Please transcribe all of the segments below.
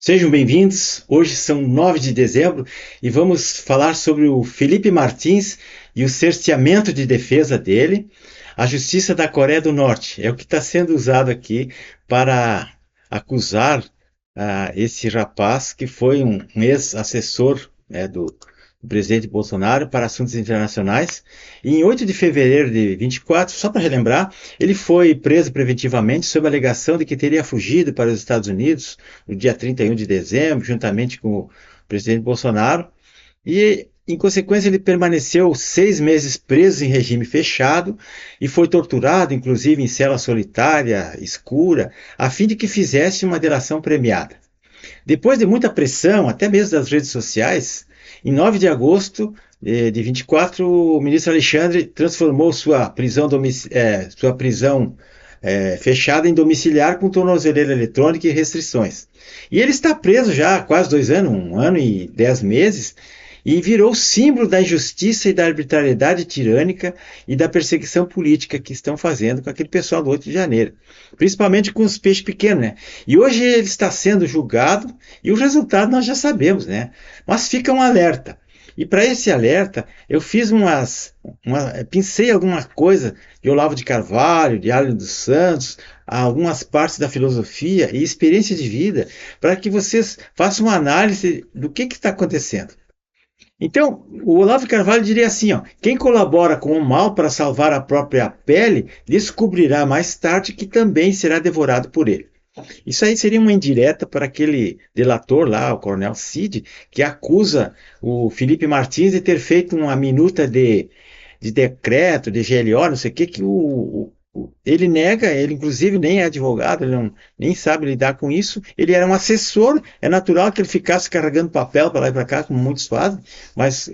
Sejam bem-vindos. Hoje são 9 de dezembro e vamos falar sobre o Felipe Martins e o cerceamento de defesa dele. A Justiça da Coreia do Norte é o que está sendo usado aqui para acusar esse rapaz que foi um ex-assessor, do presidente Bolsonaro para assuntos internacionais. E em 8 de fevereiro de 24, só para relembrar, ele foi preso preventivamente sob a alegação de que teria fugido para os Estados Unidos no dia 31 de dezembro, juntamente com o presidente Bolsonaro. E, em consequência, ele permaneceu 6 meses preso em regime fechado e foi torturado, inclusive em cela solitária, escura, a fim de que fizesse uma delação premiada. Depois de muita pressão, até mesmo das redes sociais, em 9 de agosto de 24, o ministro Alexandre transformou sua prisão fechada em domiciliar com tornozeleira eletrônica e restrições. E ele está preso já há quase 2 anos, 1 ano e 10 meses, e virou símbolo da injustiça e da arbitrariedade tirânica e da perseguição política que estão fazendo com aquele pessoal do 8 de janeiro, principalmente com os peixes pequenos, né? E hoje ele está sendo julgado e o resultado nós já sabemos, né? Mas fica um alerta. E para esse alerta, eu fiz pensei alguma coisa de Olavo de Carvalho, de Alho dos Santos, algumas partes da filosofia e experiência de vida, para que vocês façam uma análise do que está acontecendo. Então, o Olavo de Carvalho diria assim, ó, quem colabora com o mal para salvar a própria pele, descobrirá mais tarde que também será devorado por ele. Isso aí seria uma indireta para aquele delator lá, o Coronel Cid, que acusa o Felipe Martins de ter feito uma minuta de decreto, de GLO, não sei o que, ele nega, ele inclusive nem é advogado, ele nem sabe lidar com isso, ele era um assessor, é natural que ele ficasse carregando papel para lá e para cá, como muitos fazem, mas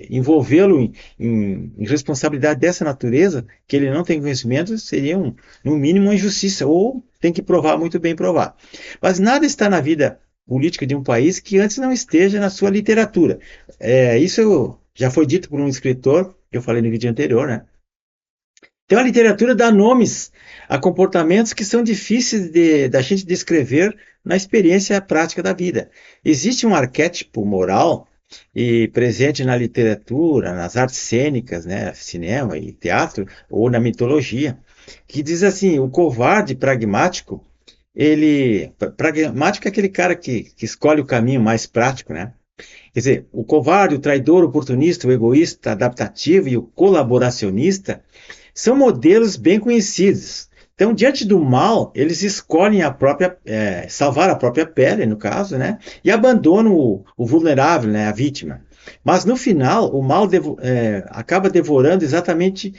envolvê-lo em responsabilidade dessa natureza, que ele não tem conhecimento, seria, no mínimo, uma injustiça, ou tem que provar muito bem provar. Mas nada está na vida política de um país que antes não esteja na sua literatura. Isso já foi dito por um escritor, que eu falei no vídeo anterior, né? Então a literatura dá nomes a comportamentos que são difíceis da gente descrever na experiência prática da vida. Existe um arquétipo moral e presente na literatura, nas artes cênicas, né, cinema e teatro, ou na mitologia, que diz assim, o covarde pragmático, pragmático é aquele cara que escolhe o caminho mais prático, né? Quer dizer, o covarde, o traidor, o oportunista, o egoísta, adaptativo e o colaboracionista são modelos bem conhecidos. Então, diante do mal, eles escolhem salvar a própria pele, no caso, né? E abandonam o vulnerável, né? A vítima. Mas no final, o mal acaba devorando exatamente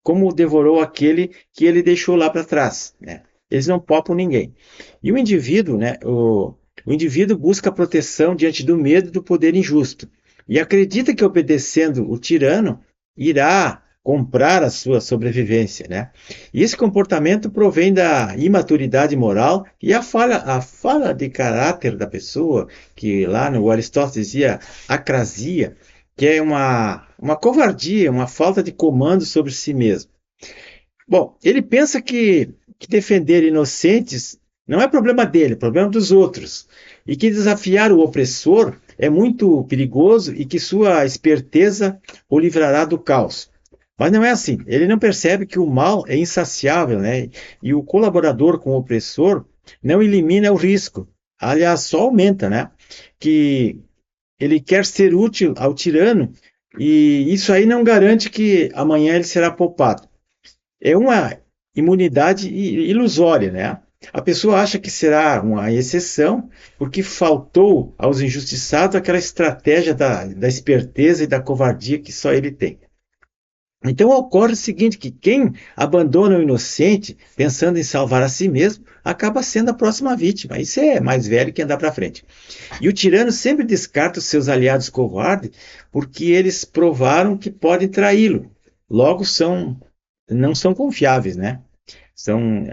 como devorou aquele que ele deixou lá para trás, né? Eles não poupam ninguém. E o indivíduo, né? O indivíduo busca proteção diante do medo do poder injusto e acredita que obedecendo o tirano irá comprar a sua sobrevivência, né? E esse comportamento provém da imaturidade moral e a falha de caráter da pessoa, que lá no Aristóteles dizia acrasia, que é uma covardia, uma falta de comando sobre si mesmo. Bom, ele pensa que defender inocentes não é problema dele, é problema dos outros. E que desafiar o opressor é muito perigoso e que sua esperteza o livrará do caos. Mas não é assim. Ele não percebe que o mal é insaciável, né? E o colaborador com o opressor não elimina o risco. Aliás, só aumenta, né? Que ele quer ser útil ao tirano e isso aí não garante que amanhã ele será poupado. É uma imunidade ilusória, né? A pessoa acha que será uma exceção porque faltou aos injustiçados aquela estratégia da esperteza e da covardia que só ele tem. Então ocorre o seguinte, que quem abandona o inocente pensando em salvar a si mesmo, acaba sendo a próxima vítima. Isso é mais velho que andar para frente. E o tirano sempre descarta os seus aliados covardes porque eles provaram que podem traí-lo. Logo não são confiáveis, né? São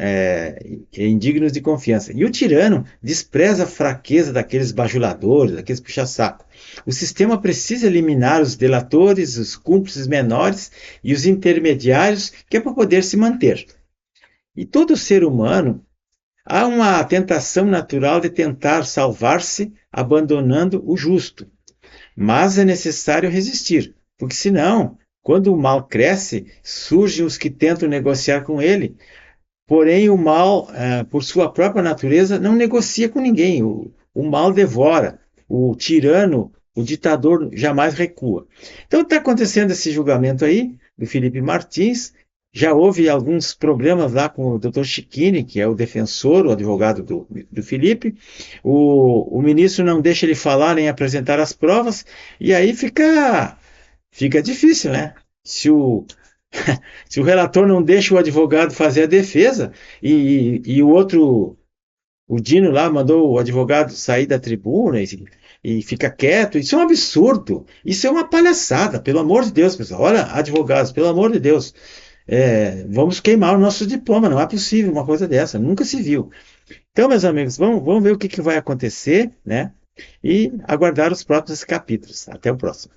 indignos de confiança. E o tirano despreza a fraqueza daqueles bajuladores, daqueles puxa-saco. O sistema precisa eliminar os delatores, os cúmplices menores e os intermediários, que é para poder se manter. E todo ser humano Há uma tentação natural de tentar salvar-se abandonando o justo, mas é necessário resistir, porque senão, quando o mal cresce, surgem os que tentam negociar com ele. Porém, o mal, por sua própria natureza, não negocia com ninguém. O mal devora. O tirano, o ditador, jamais recua. Então, está acontecendo esse julgamento aí do Felipe Martins. Já houve alguns problemas lá com o Dr. Chiquini, que é o defensor, o advogado do Felipe. O ministro não deixa ele falar nem apresentar as provas, e aí fica difícil, né? Se o, se o relator não deixa o advogado fazer a defesa e o outro, o Dino lá, mandou o advogado sair da tribuna e fica quieto, isso é um absurdo. Isso é uma palhaçada, pelo amor de Deus, pessoal. Olha, advogados, pelo amor de Deus, vamos queimar o nosso diploma. Não é possível uma coisa dessa, nunca se viu. Então, meus amigos, vamos ver o que vai acontecer, né? E aguardar os próximos capítulos. Até o próximo.